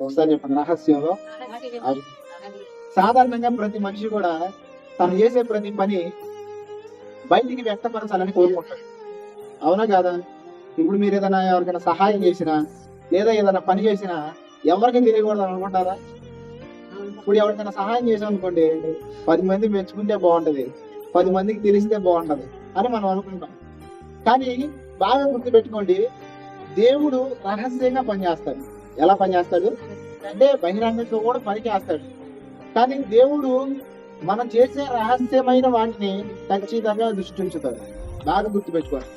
ఒకసారి చెప్పండి, రహస్యంలో అది. సాధారణంగా ప్రతి మనిషి కూడా తను చేసే ప్రతి పని బయటికి వ్యక్తపరచాలని కోరుకుంటాడు, అవునా కాదా? ఇప్పుడు మీరు ఏదైనా ఎవరికైనా సహాయం చేసినా లేదా ఏదైనా పని చేసినా ఎవరికి తెలియకూడదు అనుకుంటారా? ఇప్పుడు ఎవరికైనా సహాయం చేసాం అనుకోండి, 10 మంది మెచ్చుకుంటే బాగుంటది, 10 మందికి తెలిస్తే బాగుంటది అని మనం అనుకుంటాం. కానీ బాగా గుర్తుపెట్టుకోండి, దేవుడు రహస్యంగా పనిచేస్తాడు. ఎలా పనిచేస్తాడు అంటే బహిరంగంగా కూడా పని చేస్తాడు. కానీ దేవుడు మనం చేసే రహస్యమైన వాటిని ఖచ్చితంగా దృష్టి ఉంచుతాడు. బాగా గుర్తుపెట్టుకోండి.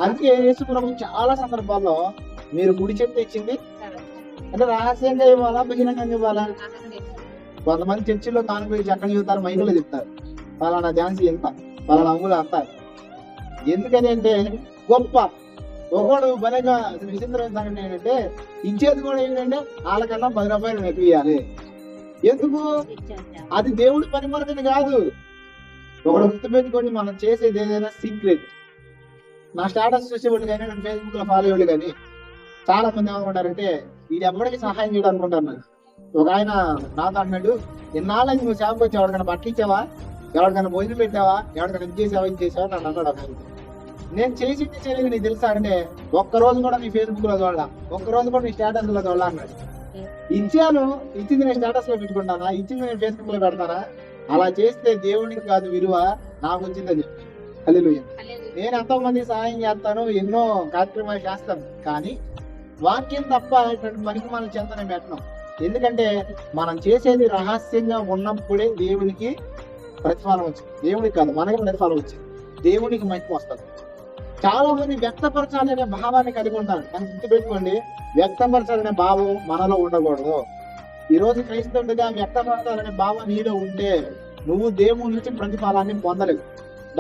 అందుకే యేసు ప్రభు చాలా సందర్భాల్లో మీరు గుడి చెప్తే ఇచ్చింది అంటే రహస్యంగా ఇవ్వాలా, బహిరంగంగా ఇవ్వాలా? కొంతమంది చర్చిలో కానుపోయి చక్కగా చెబుతారు, మైకులో చెప్తారు, పలానా ఝాన్సీ ఎంత, పలానా అంగులు అంటారు. ఎందుకని అంటే గొప్ప ఒకడు బలంగా విచిత్రమైన సంగతి ఏంటంటే ఇచ్చేది కూడా ఏంటంటే వాళ్ళకన్నా 10 రూపాయలు ఎక్కువ ఇవ్వాలి. ఎందుకు? అది దేవుడి పనిమరకని కాదు. ఒకడు గుర్తుపెట్టుకోండి, మనం చేసేది ఏదైనా సీక్రెట్. నా స్టేటస్ చూసేవాళ్ళు కానీ నేను ఫేస్బుక్ లో ఫాలో అయ్యేవాళ్ళు కానీ చాలా మంది ఏమనుకుంటారంటే వీడు ఎవరికి సహాయం చేయడం అనుకుంటారు. నాకు ఒక ఆయన నాతో అన్నాడు, ఎన్నాళ్ళకి నువ్వు సేవకు వచ్చి ఎవరికైనా బట్టలు ఇచ్చావా, ఎవరికైనా భోజనం పెట్టావా, ఎవరికైనా ఇది చేసావా, ఇది చేసావా నన్ను అన్నాడు. ఒక ఆయన, నేను చేసింది చేయలేదు నీకు తెలుసా అంటే ఒక్కరోజు కూడా నీ ఫేస్బుక్ లో చూడాల, ఒక్కరోజు కూడా నీ స్టేటస్ లో చూడాల అన్నాడు. ఇచ్చాను, ఇచ్చింది నేను స్టేటస్ లో పెట్టుకుంటానా, ఇచ్చింది నేను ఫేస్బుక్ లో పెడతానా? అలా చేస్తే దేవునికి కాదు విలువ, నాకు వచ్చిందని చెప్పి. హల్లెలూయా. నేను ఎంతో మంది సహాయం చేస్తాను, ఎన్నో కార్యక్రమాలు చేస్తాను, కానీ వాక్యం తప్ప ఇటువంటి పనికి మనం చెంతనే పెట్టడం. ఎందుకంటే మనం చేసేది రహస్యంగా ఉన్నప్పుడే దేవునికి ప్రతిఫలం వచ్చింది. దేవునికి కాదు, మనకి ప్రతిఫలం వచ్చింది, దేవునికి మహిమ వస్తుంది. చాలా మంది వ్యక్తపరచాలనే భావాన్ని కలిగి ఉంటారు, కానీ గుర్తుపెట్టుకోండి, వ్యక్తపరచాలనే భావం మనలో ఉండకూడదు. ఈ రోజు క్రైస్తవుడిగా వ్యక్తపరచాలనే భావం నీలో ఉంటే నువ్వు దేవుని నుంచి ప్రతిఫలాన్ని పొందలేవు.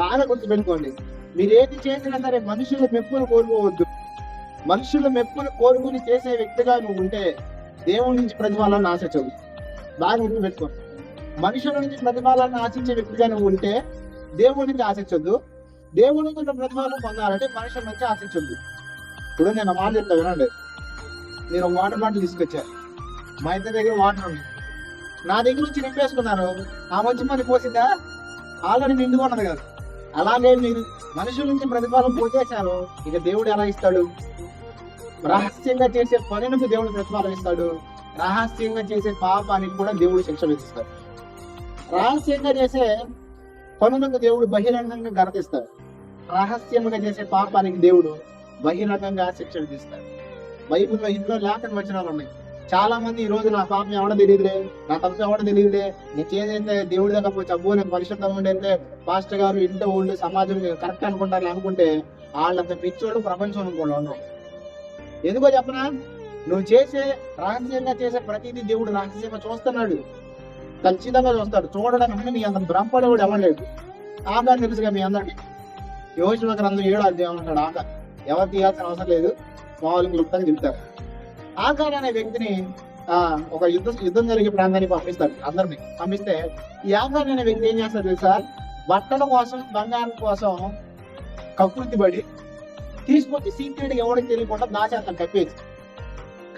బాగా గుర్తుపెట్టుకోండి, మీరు ఏది చేసినా సరే మనుషుల మెప్పులు కోరుకోవద్దు. మనుషుల మెప్పులు కోరుకుని చేసే వ్యక్తిగా నువ్వు ఉంటే దేవుడి నుంచి ప్రతిఫలాన్ని ఆశించదు. బాగా గుర్తుపెట్టుకోండి, మనుషుల నుంచి ప్రతిఫలాన్ని ఆశించే వ్యక్తిగా నువ్వు ఉంటే దేవుడి నుంచి ఆశించొద్దు. దేవుడి నుంచి ప్రతిఫలం పొందాలంటే మనుషుల నుంచి ఆశించొద్దు. ఇప్పుడు నేను మాట చెప్తా వినండి. మీరు ఒక వాటర్ బాటిల్ తీసుకొచ్చారు, మా ఇద్దరి దగ్గర వాటర్ ఉంది, నా దగ్గర నుంచి నింపేసుకున్నారు, ఆ వచ్చి మరి పోసిందా? ఆల్రెడీ నిండుకున్నది కదా. అలాగే మీరు మనుషుల నుంచి ప్రతిఫలం పోసేశారు, ఇక దేవుడు ఎలా ఇస్తాడు? రహస్యంగా చేసే పనులకు దేవుడు ప్రతిఫలం ఇస్తాడు, రహస్యంగా చేసే పాపానికి కూడా దేవుడు శిక్ష విధిస్తాడు. రహస్యంగా చేసే పనులకు దేవుడు బహిరంగంగా గర్తిస్తాడు, రహస్యంగా చేసే పాపానికి దేవుడు బహిరంగంగా శిక్ష విధిస్తాడు. బైబిల్లో ఇంట్లో లేఖన వచనాలు ఉన్నాయి. చాలా మంది ఈ రోజు నా పాపం ఎవడ తెలియదులే, నా తప్పు ఎవడ తెలియదులే, నేను చేదైతే దేవుడి దగ్గర పోయి అబ్బో నేను పరిశుద్ధంగా ఉండైతే పాస్టర్ గారు ఇంట్లో ఉండి సమాజం కరెక్ట్ అనుకుంటారు అనుకుంటే వాళ్ళంత పిచ్చోడు ప్రపంచం అనుకోండి. ఎందుకో చెప్పనా? నువ్వు చేసే రహస్యంగా చేసే ప్రతిదీ దేవుడు రహస్యంగా చూస్తున్నాడు, ఖచ్చితంగా చూస్తాడు. చూడడానికి మీ అంత భ్రమపడేవాడు ఎవరు ఆకారం తెలుసుగా మీ అందరికి. యోషువ గ్రంథం 7వ అధ్యాయం ఉంటాడు ఆక, ఎవరు తీయాల్సిన అవసరం లేదు, మామూలు క్లుప్తంగా చెప్తారు. ఆకార్ అనే వ్యక్తిని ఒక యుద్ధం జరిగే ప్రాంతానికి పంపిస్తాడు. అందరినీ పంపిస్తే ఈ ఆకార్ అనే వ్యక్తి ఏం చేస్తాడు తెలుసా? బట్టల కోసం, బంగారం కోసం కకృతి పడి తీసుకొచ్చి సీక్రెట్ ఎవరికి తెలియకుండా దాచేస్తాడు కప్పేసి.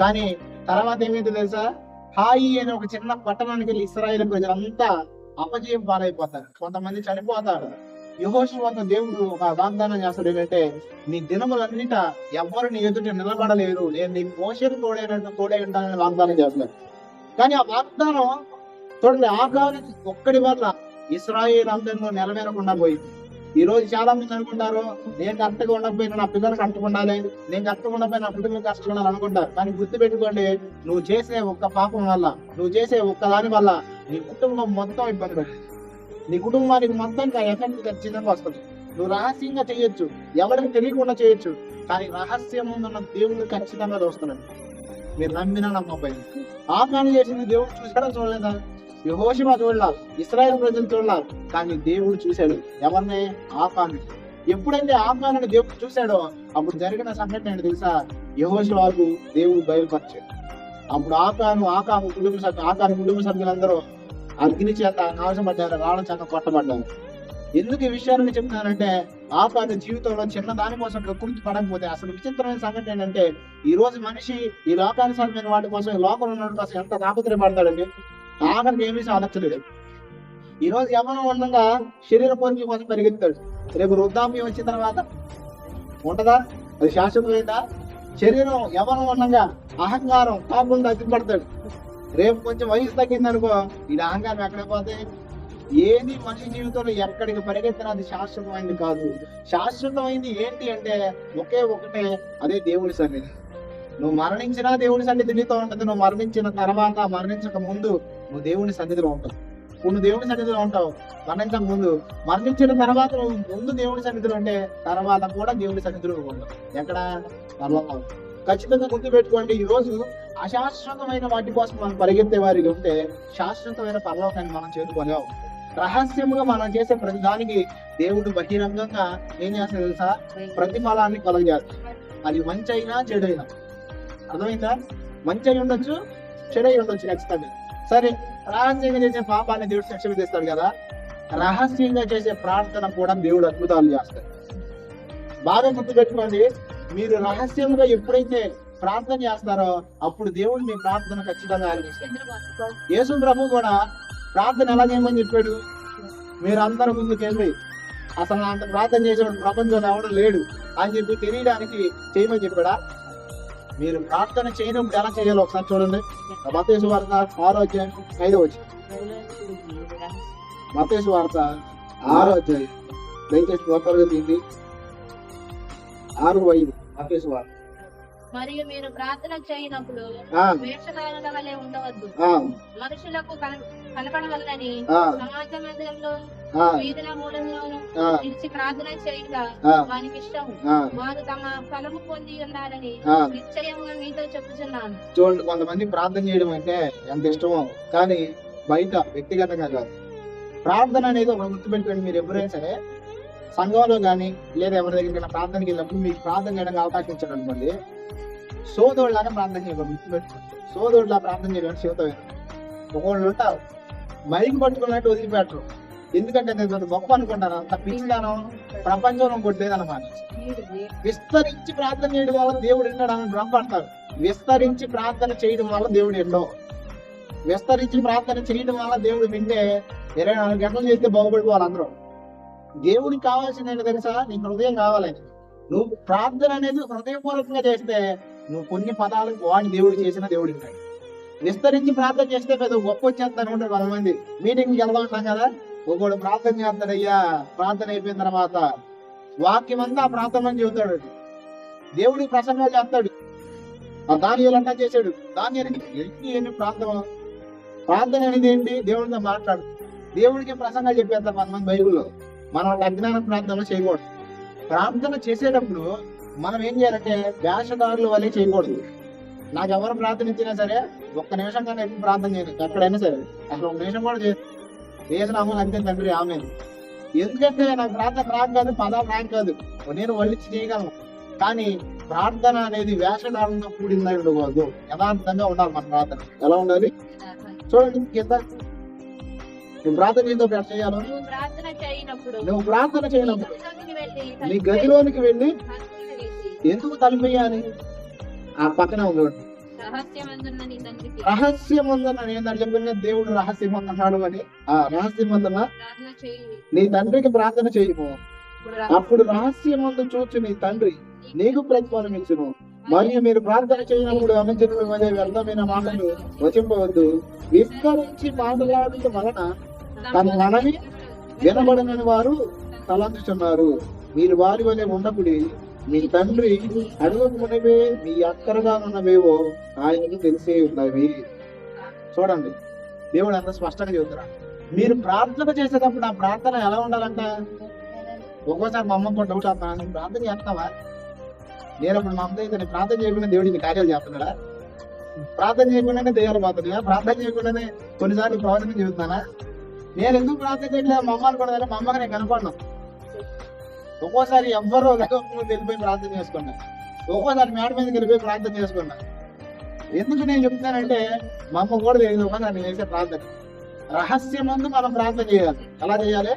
కానీ తర్వాత ఏమైంది తెలుసా? హాయి అనే ఒక చిన్న పట్టణానికి వెళ్ళి ఇశ్రాయేలు ప్రజలంతా అపజయం పాలైపోతారు, కొంతమంది చనిపోతారు. యెహోషువ దేవుడు ఒక వాగ్దానం చేస్తాడు ఏంటంటే, నీ దినములన్నిట ఎవరు నీ ఎదుట నిలబడలేరు, నేను నీ మోషేకు తోడై ఉంటానని వాగ్దానం చేస్తాడు. కానీ ఆ వాగ్దానం చూడండి, ఆకారం ఒక్కడి వల్ల ఇశ్రాయేలు అందరిలో నెరవేరకుండా పోయింది. ఈ రోజు చాలా మంది అనుకుంటారు, నేను కరెక్ట్గా ఉండకపోయినా నా పిల్లలు కరెక్ట్గా ఉండాలి, నేను కరెక్ట్గా ఉండకపోయినా నా కుటుంబం కరెక్ట్గా ఉండాలి అనుకుంటారు. కానీ గుర్తుపెట్టుకోండి, నువ్వు చేసే ఒక్క పాపం వల్ల, నువ్వు చేసే ఒక్క దాని వల్ల నీ కుటుంబం మొత్తం ఇబ్బంది పడుతుంది, నీ కుటుంబానికి మొత్తం ఎఫెక్ట్ ఖచ్చితంగా వస్తుంది. నువ్వు రహస్యంగా చేయొచ్చు, ఎవరికి తెలియకుండా చేయొచ్చు, కానీ రహస్యం ఉన్న దేవుడు ఖచ్చితంగా చూస్తున్నాడు. మీరు నమ్మినా నమ్మకపోయింది. ఆకారం చేసింది దేవుడు చూసాడా చూడలేదా? యెహోషువ చూడలా, ఇశ్రాయేలు ప్రజలు చూడలా, కానీ దేవుడు చూశాడు. ఎవరిని? ఆకాను. ఎప్పుడైతే ఆకాను దేవుడు చూశాడో అప్పుడు జరిగిన సంఘటన ఏంటి తెలుసా? యెహోషువకు దేవుడు బయలుపరిచాడు. అప్పుడు ఆకాను కుటుంబ సభ్యులందరూ అగ్ని చేత నాశపడ్డారు, రావడం చేత కొట్టబడ్డారు. ఎందుకు ఈ విషయాన్ని చెప్తున్నానంటే ఆపాద జీవితంలో చిన్న దాని కోసం కుర్తి పడకపోతే అసలు విచిత్రమైన సంగతి ఏంటంటే ఈ రోజు మనిషి ఈ లోకానుసారమైన వాటి కోసం ఈ లోకంలో ఉన్న వాటి కోసం ఎంత తాపత్రయపడతాడండి, ఆఖరికి ఏమీ సాధించలేడు. ఈ రోజు యవ్వనం ఉండగా శరీర కోరిక కోసం పరిగెత్తాడు, రేపు వృద్ధాప్యం వచ్చిన తర్వాత ఉంటదా? అది శాశ్వతమైందా? శరీరం యవ్వనం ఉండగా అహంకారం కాకుండా అగ్గిపడతాడు, రేపు కొంచెం వయసు తగ్గిందనుకో ఇది అహంకారం ఎక్కడ పోతే. ఏది మనిషి జీవితంలో ఎక్కడికి పరిగెత్తినా అది శాశ్వతమైంది కాదు. శాశ్వతమైంది ఏంటి అంటే ఒకటే, అదే దేవుడి సన్నిధి. నువ్వు మరణించినా దేవుడి సన్నిధి నీతో ఉంటుంది, నువ్వు మరణించిన తర్వాత మరణించక ముందు నువ్వు దేవుని సన్నిధిలో ఉంటావు. ఇప్పుడు నువ్వు దేవుని సన్నిధిలో ఉంటావు మరణించక ముందు, మరణించిన తర్వాత నువ్వు ముందు దేవుడి సన్నిధిలో ఉంటే తర్వాత కూడా దేవుడి సన్నిధిలో ఉంటావు. ఎక్కడ? పరలోకం. ఖచ్చితంగా గుర్తు పెట్టుకోండి, ఈ రోజు అశాశ్వతమైన వాటి కోసం మనం పరిగెత్తే వారికి ఉంటే శాశ్వతమైన పరలోకాన్ని మనం చేరుకోలేము. రహస్యముగా మనం చేసే ప్రతి దానికి దేవుడు బహిరంగంగా ఏం చేస్తాడు తెలుసా? ప్రతిఫలాన్ని కలుగజేస్తాడు. అది మంచి అయినా చెడైనా. అర్థమైందా? మంచి అయి ఉండొచ్చు, చెడై ఉండొచ్చు ఖచ్చితంగా. సరే, రహస్యంగా చేసే పాపాన్ని దేవుడు శిక్ష విధిస్తాడు కదా, రహస్యంగా చేసే ప్రార్థన కూడా దేవుడు అద్భుతాలు చేస్తాడు. బాగా గుర్తు పెట్టుకోండి, మీరు రహస్యంగా ఎప్పుడైతే ప్రార్థన చేస్తారో అప్పుడు దేవుడు మీ ప్రార్థన ఖచ్చితంగా ఆలకిస్తాడు. యేసు ప్రభు కూడా ప్రార్థన ఎలా చేయమని చెప్పాడు? మీరు అందరూ ముందుకు వెళ్ళి అసలు అంత ప్రార్థన చేసేవాడు ప్రపంచంలో ఎవడం లేడు అని చెప్పి తెలియడానికి చేయమని చెప్పాడా? మీరు ప్రార్థన చేయడం ఎలా చేయాలో ఒకసారి చూడండి. మత్తయి సువార్త 6వ అధ్యాయం 5వ వచనం. మత్తయి సువార్త 6వ అధ్యాయం, దయచేసి త్వరగా తీయండి. 6:5 మత్తయి సువార్త. మరియు మీరు ప్రార్థన చేయనప్పుడు వేషధారుల వలె ఉండవద్దు, మనుషులకు కనపడవలనని సమాజ మందిరంలో వీధుల మూలంలోను నిలిచి ప్రార్థన చేయగా వారికి ఇష్టము, వారు తమ ఫలము పొంది ఉన్నారని నిశ్చయంగా మీతో చెప్పుచున్నాను. చూడండి, కొంతమంది ప్రార్థన చేయడం అంటే ఎంత ఇష్టమో, కానీ బయట వ్యక్తిగతంగా కాదు. ప్రార్థన అనేది ఒక గుర్తుపెట్టుకోండి. మీరు ఎప్పుడైనా సరే సంఘంలో కానీ లేదా ఎవరి దగ్గర ప్రార్థనకి వెళ్ళినప్పుడు మీకు ప్రార్థన చేయడానికి అవకాశం ఇచ్చాడు అనుకోండి, సోదరులాగా ప్రార్థన చేయకూడదు. గుర్తుపెట్టుకోండి, సోదరులా ప్రార్థన చేయడం శివతమైన. ఒకళ్ళు ఉంటారు మైకి పట్టుకున్నట్టు వదిలిపెట్టరు, ఎందుకంటే నేను గొప్ప అనుకుంటాను. అంత పిచ్చిదానం ప్రపంచంలో ఇంకోటి లేదన్నమాట. విస్తరించి ప్రార్థన చేయడం వల్ల దేవుడు ఎన్నో భ్రమపడతారు. విస్తరించి ప్రార్థన చేయడం వల్ల దేవుడు ఎన్నో, విస్తరించి ప్రార్థన చేయడం వల్ల దేవుడు వింటే 24 గంటలు చేస్తే బాగుపడిపోవాలి అందరూ. దేవుడికి కావాల్సింది ఏంటో తెలుసా? నీ హృదయం కావాలని. నువ్వు ప్రార్థన అనేది హృదయపూర్వకంగా చేస్తే నువ్వు కొన్ని పదాలకు వాడి దేవుడు చేసిన దేవుడు ఉంటాడు. విస్తరించి ప్రార్థన చేస్తే పెద్ద గొప్ప వచ్చేస్తాను ఉంటారు కొంతమంది. మీటింగ్కి వెళ్తా ఉంటాం కదా, ఒకడు ప్రార్థన చేస్తాడయ్యా, ప్రార్థన అయిపోయిన తర్వాత వాక్యం అంతా ఆ ప్రార్థన చెబుతాడు, దేవుడికి ప్రసంగాలు చేస్తాడు. ఆ దానియేలు అంతా చేశాడు. దానియేలు ప్రార్థన అనేది ఏంటి? దేవుడితో మాట్లాడు, దేవుడికి ప్రసంగాలు చెప్పేస్తారు కొంతమంది బైబిల్లో. మనం అజ్ఞాన ప్రార్థన చేయకూడదు. ప్రార్థన చేసేటప్పుడు మనం ఏం చేయాలంటే వేషధారుల వల్లే చేయకూడదు. నాకు ఎవరు ప్రార్థన ఇచ్చినా సరే ఒక్క నిమిషం కన్నా ఎక్కువ ప్రార్థన చేయను, ఎక్కడైనా సరే అసలు ఒక నిమిషం కూడా చేయను. వేసినాము అంతే తండ్రి ఆమె. ఎందుకంటే నాకు ప్రార్థన రాక కాదు, పదాలు రాక కాదు, నేను వల్లిచ్చి చేయగలను. కానీ ప్రార్థన అనేది వేషధారంతో కూడిందని ఉండకూడదు, యథార్థంగా ఉండాలి. మన ప్రార్థన ఎలా ఉండాలి చూడండి. కింద నువ్వు ప్రార్థన చేయాలి. నువ్వు ప్రార్థన చేయనప్పుడు నీ గదిలోనికి వెళ్ళి ఎందుకు తలిపేయాలి? ఆ పక్కన ఉన్నాడు రహస్యమందున నేను చెప్పిన దేవుడు రహస్యమందన్నాడు అని. ఆ రహస్యమందున నీ తండ్రికి ప్రార్థన చేయము, అప్పుడు రహస్యమందు చూచి నీ తండ్రి నీకు ప్రతిఫలం ఇచ్చును. మరియు మీరు ప్రార్థన చేయనప్పుడు అనుచరుల వలె వ్యర్థమైన మాటలు వచింపవద్దు, విస్తరించి మాట్లాడటం వలన తన మనని వినబడనని వారు తలంచుతున్నారు. మీరు వారి వలె ఉండకుడి, మీ తండ్రి అడగకున్నవే మీ అక్కరగా ఉన్నవేవో ఆయనకు తెలిసే ఉన్నవి. చూడండి, దేవుడు అంత స్పష్టంగా చెబుతారా. మీరు ప్రార్థన చేసేటప్పుడు ఆ ప్రార్థన ఎలా ఉండాలంట? ఒక్కోసారి మా అమ్మ డౌట్ అవుతాను, ప్రార్థన చేస్తావా? నేను అప్పుడు మా అమ్మ అయితే ప్రార్థన చేయకుండా దేవుడిని కార్యాలు చేస్తున్నాడా? ప్రార్థన చేయకుండానే దయ్యాలు పోతున్నాయా? ప్రార్థన చేయకుండానే కొన్నిసార్లు ప్రవచనం చెబుతున్నానా? నేను ఎందుకు ప్రార్థన చేయలేదు? మా అమ్మ అనుకున్నా, మా అమ్మకి నేను కనపడినా. ఒక్కోసారి ఎవ్వరూ వెళ్ళిపోయి ప్రార్థన చేసుకున్నా, ఒక్కోసారి మేడ మీదకి వెళ్ళిపోయి ప్రార్థన చేసుకున్నా. ఎందుకు నేను చెప్తానంటే మా అమ్మ కూడా తెలియదు ఒకసారి నేను చేసే ప్రార్థన. రహస్యమందు మనం ప్రార్థన చేయాలి. ఎలా చేయాలి?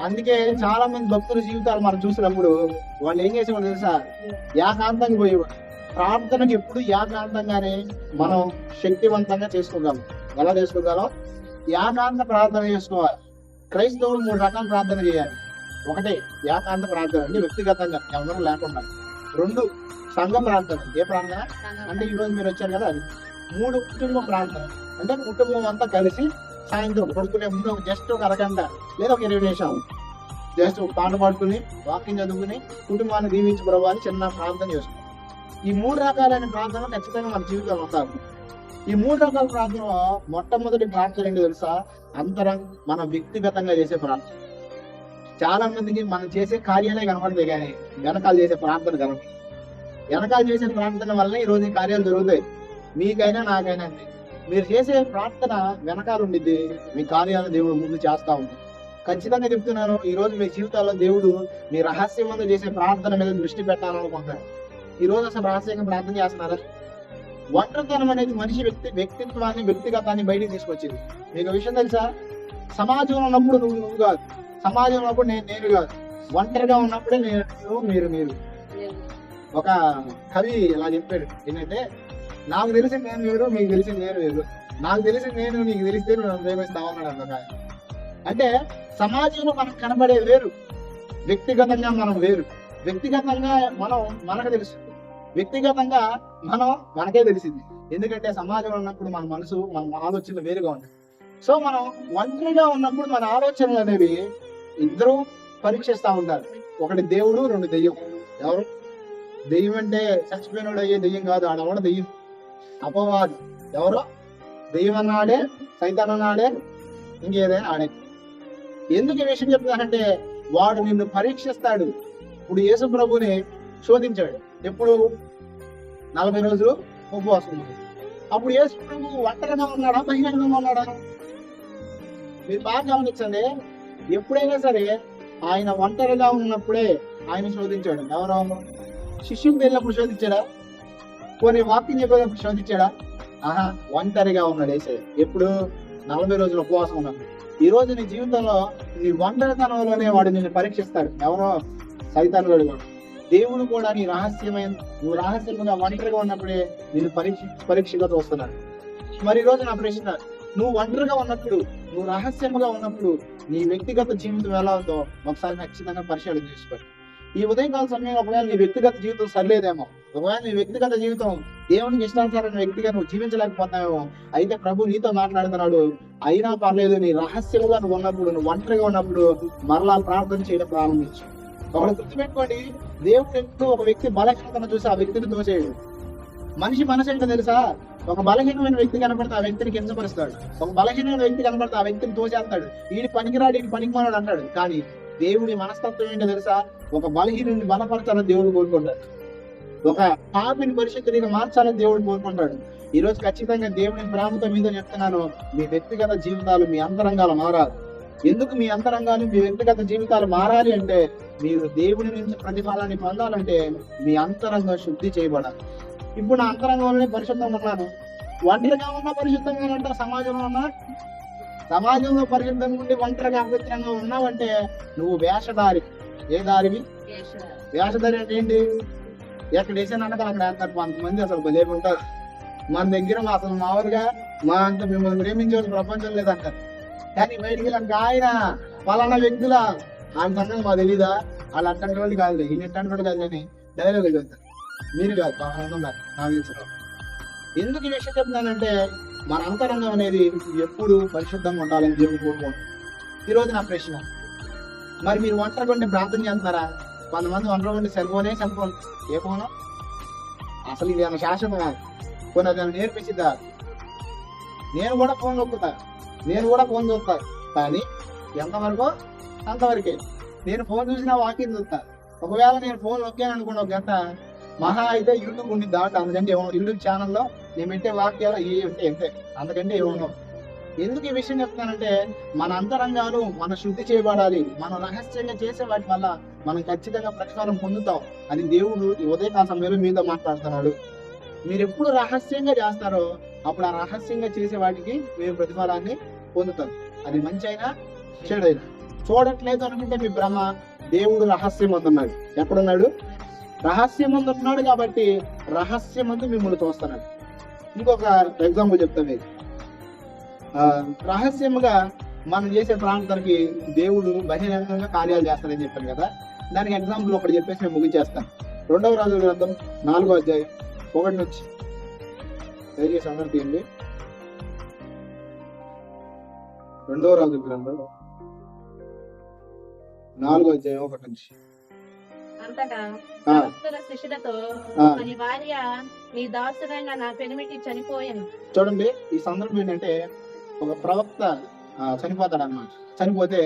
అందుకే చాలా మంది భక్తుల జీవితాలు మనం చూసినప్పుడు వాళ్ళు ఏం చేసేవాళ్ళు తెలుసా, ఏకాంతంగా పోయేవాడు. ప్రార్థనకి ఎప్పుడు ఏకాంతంగానే మనం శక్తివంతంగా చేసుకోగలం. ఎలా చేసుకోగలం? ఏకాంత ప్రార్థన చేసుకోవాలి. క్రైస్తవులు 3 రకాల ప్రార్థన చేయాలి. ఒకటి ఏకాంత ప్రార్థన, అంటే వ్యక్తిగతంగా ఎవరు లేకుండా. 2 సంఘ ప్రార్థన. ఏ ప్రార్థన అంటే ఈరోజు మీరు వచ్చారు కదా అది. 3 కుటుంబ ప్రార్థన, అంటే కుటుంబం అంతా కలిసి సాయంత్రం పడుకునే ముందు జస్ట్ ఒక అరగంట లేదా ఒక 20 నిమిషాలు జస్ట్ పాట పాడుకుని వాకింగ్ చదువుకుని కుటుంబాన్ని దీవించి ప్రభు అని చిన్న ప్రార్థన చేసుకుంటాం. ఈ 3 రకాలైన ప్రార్థన ఖచ్చితంగా మన జీవితంలో ఉంటారు. ఈ 3 రకాల ప్రార్థన, మొట్టమొదటి ప్రార్థన ఏంటి తెలుసా? మనం వ్యక్తిగతంగా చేసే ప్రార్థన. చాలా మందికి మనం చేసే కార్యాలే కనపడతాయి కానీ వెనకాల చేసే ప్రార్థన కనపడదు. వెనకాల చేసే ప్రార్థన వల్ల ఈ రోజు ఈ కార్యాలు జరుగుతాయి. మీకైనా నాకైనా అంతే. మీరు చేసే ప్రార్థన వెనకాల ఉండిద్ది, మీ కార్యాలు దేవుడు ముందు చేస్తా ఉంది. ఖచ్చితంగా చెప్తున్నాను, ఈ రోజు మీ జీవితాల్లో దేవుడు మీ రహస్యంగా చేసే ప్రార్థన మీద దృష్టి పెట్టాలనుకుంటాడు. ఈ రోజు అసలు రహస్యంగా ప్రార్థన చేస్తున్నారా? ఒంటరితనం అనేది మనిషి వ్యక్తిత్వాన్ని వ్యక్తిగతాన్ని బయటికి తీసుకొచ్చింది. మీకు విషయం తెలుసా? సమాజంలో ఉన్నప్పుడు నువ్వు కాదు, సమాజంలో ఉన్నప్పుడు నేను కాదు, ఒంటరిగా ఉన్నప్పుడే మీరు. ఒక కవి ఇలా చెప్పాడు ఏంటంటే, నాకు తెలిసి నేను వేరు, మీకు తెలిసి నేను వేరు, నాకు తెలిసి నేను నీకు తెలిస్తే నువ్వు ప్రేమిస్తా ఉన్నాడు ఒక. అంటే సమాజంలో మనం కనబడే వేరు, వ్యక్తిగతంగా మనం వేరు. వ్యక్తిగతంగా మనకు తెలుసు, వ్యక్తిగతంగా మనకే తెలిసింది. ఎందుకంటే సమాజంలో ఉన్నప్పుడు మన మనసు, మన ఆలోచనలు వేరుగా ఉంటాయి. సో మనం ఒంటరిగా ఉన్నప్పుడు మన ఆలోచనలు అనేవి ఇద్దరు పరీక్షిస్తూ ఉంటారు. ఒకటి దేవుడు, 2 దెయ్యం. ఎవరు? దెయ్యం అంటే చచ్చిపోయినోడు అయ్యే దెయ్యం కాదు, ఆడవాడు దెయ్యం, అపవాది. ఎవరో దెయ్యం అన్నాడే, సైతాన్ అన్నాడే, ఇంకేదైనా ఆడే. ఎందుకు ఈ విషయం చెప్తానంటే, వాడు నిన్ను పరీక్షిస్తాడు. ఇప్పుడు యేసు ప్రభుని శోధించాడు. ఎప్పుడు? 40 రోజులు ఉపవాసం. అప్పుడు యేసు ప్రభు ఒంటరిగా ఉన్నాడా, బహిరంగంగా ఉన్నాడా? మీరు బాగా గమనించండి. ఎప్పుడైనా సరే ఆయన ఒంటరిగా ఉన్నప్పుడే ఆయన శోధించాడు. ఎవరో శిష్యుకి వెళ్ళినప్పుడు శోధించాడా? కొన్ని వాకింగ్ చెప్పేటప్పుడు శోధించాడా? ఒంటరిగా ఉన్నాడు యేసయ్య. ఎప్పుడు? 40 రోజులు ఉపవాసం ఉన్నాడు. ఈ రోజు నీ జీవితంలో నీ ఒంటరితనంలోనే వాడు నిన్ను పరీక్షిస్తాడు. ఎవరో? సైతాను వాడు. దేవుడు కూడా నువ్వు రహస్యంగా ఒంటరిగా ఉన్నప్పుడే నిన్ను పరీక్షగా చూస్తున్నాడు. మరి ఈ రోజు నా ప్రశ్న, నువ్వు ఒంటరిగా ఉన్నప్పుడు, నువ్వు రహస్యంగా ఉన్నప్పుడు నీ వ్యక్తిగత జీవితం ఎలా ఉందో ఒకసారి ఖచ్చితంగా పరిశీలన చేసుకోండి. ఈ ఉదయకాల సమయంలో ఒకవేళ నీ వ్యక్తిగత జీవితం సరిలేదేమో, ఒకవేళ నీ వ్యక్తిగత జీవితం దేవునికి ఇష్టానుసారమైన వ్యక్తిగా నువ్వు జీవించలేకపోతున్నావేమో, అయితే ప్రభు నీతో మాట్లాడుతున్నాడు. అయినా పర్లేదు, నీ రహస్యంగా నువ్వు ఉన్నప్పుడు, నువ్వు ఒంటరిగా ఉన్నప్పుడు మరలా ప్రార్థన చేయడం ప్రారంభించు. ఒకటి గుర్తుపెట్టుకోండి, దేవుడు ఎప్పుడు ఒక వ్యక్తి బలహీనతను చూసి ఆ వ్యక్తిని తోసేయడు. మనిషి మనసు ఏంటో తెలుసా? ఒక బలహీనమైన వ్యక్తి కనపడితే ఆ వ్యక్తిని కించపరుస్తాడు. ఒక బలహీనమైన వ్యక్తి కనపడితే ఆ వ్యక్తిని తోసేస్తాడు. వీడి పనికిరాడు, వీడి పనికిమానాడు అంటాడు. కానీ దేవుడి మనస్తత్వం ఏంటో తెలుసా? ఒక బలహీనుని బలపరచాలని దేవుడు కోరుకుంటాడు. ఒక పాపిని పరిశుద్ధిగా మార్చాలని దేవుడు కోరుకుంటాడు. ఈ రోజు ఖచ్చితంగా దేవుని ప్రేమతో మీద చెప్తున్నాను, మీ వ్యక్తిగత జీవితాలు, మీ అంతరంగాలు మారాలి. ఎందుకు మీ అంతరంగాలు, మీ వ్యక్తిగత జీవితాలు మారాలి అంటే, మీరు దేవుని నుంచి ప్రతిఫలాన్ని పొందాలంటే మీ అంతరంగం శుద్ధి చేయబడాలి. ఇప్పుడు నా అంతరంగంలోనే పరిశుద్ధంగా ఉన్నాను. ఒంటరిగా ఉన్నా పరిశుద్ధంగా ఉంటా, సమాజంలో పరిశుద్ధంగా ఉండి ఒంటరిగా అపవిత్రంగా ఉన్నావంటే నువ్వు వేషధారి. ఏ దారివి? వేషధారి అంటే ఏంటి? ఎక్కడ వేసాను అన్నది అక్కడ వేస్తారు. కొంతమంది అసలు భలే ఉంటారు. మన దగ్గర అసలు మామూలుగా మా అంత మిమ్మల్ని ప్రేమించే ప్రపంచం లేదంటారు. కానీ బయటికి వెళ్ళాక ఆయన పలానా వ్యక్తుల ఆయన సంగతి మాకు తెలీదా, వాళ్ళు అట్టంటి వాళ్ళు కాదు, ఈయన ఎట్టంటి వాళ్ళు కాదు అని డైలాగ్ వెళ్తారు. మీరు కాదు, నాకు ఎందుకు ఈ విషయం చెప్తున్నానంటే, మన అంతరంగం అనేది ఎప్పుడు పరిశుద్ధంగా ఉండాలని దేవుడు కోరుకుంటాం. ఈరోజు నా ప్రశ్న, మరి మీరు ఒంటరిగా ఉండి ప్రార్థన చేస్తున్నారా? కొంతమంది ఒంటరిగా ఉండి సెల్ ఫోన్. ఏ ఫోను? అసలు ఇది ఏమైనా శాశ్వతం కాదు. కొన్ని అది నేర్పించిద్దా? నేను కూడా ఫోన్ నొక్కుతా, నేను కూడా ఫోన్ చూస్తా. కానీ ఎంతవరకు? అంతవరకే. నేను ఫోన్ చూసినా వాకింగ్ చూస్తా. ఒకవేళ నేను ఫోన్ నొక్కాను అనుకోండి, ఒక గంట మహా అయితే యూట్యూబ్ ఉండి దాట. అందుకంటే యూట్యూబ్ ఛానల్లో నేను పెట్టే వాక్యాలు అంతే, అందుకంటే ఏమో. ఎందుకు ఈ విషయం చెప్తానంటే, మన అంతరంగాలు మన శుద్ధి చేయబడాలి. మనం రహస్యంగా చేసే వాటి వల్ల మనం ఖచ్చితంగా ప్రతిఫలం పొందుతాం. అది దేవుడు ఈ ఉదయకాల సమయంలో మీతో మాట్లాడుతున్నాడు. మీరు ఎప్పుడు రహస్యంగా చేస్తారో అప్పుడు ఆ రహస్యంగా చేసే వాటికి మీరు ప్రతిఫలాన్ని పొందుతారు. అది మంచి అయినా చెడైనా. చూడట్లేదు అనుకుంటే మీ భ్రమ. దేవుడు రహస్యం అందున్నాడు. ఎక్కడున్నాడు? రహస్యం అందున్నాడు కాబట్టి రహస్యమందు మిమ్మల్ని చూస్తున్నాడు. ఇంకొక ఎగ్జాంపుల్ చెప్తాను మీకు. రహస్యముగా మనం చేసే ప్రాంతానికి దేవుడు బహిరంగంగా కార్యాలు చేస్తాడని చెప్పాను కదా. దానికి ఎగ్జాంపుల్ ఒకటి చెప్పేసి నేను ముగించేస్తాను. 2వ రాజుల గ్రంథం 4వ అధ్యాయం 1 నుంచి దయచేసి అందరూ తీయండి. 2వ రాజుల గ్రంథం 4వ అధ్యాయం 1 నుంచి. అంతటా భక్తుల శిష్యులతో నీ భార్య నీ దాసుడైన నా పెనిమిటి చనిపోయాను. చూడండి, ఈ సందర్భం ఏంటంటే ఒక ప్రవక్త చనిపోతాడు అన్నమాట. చనిపోతే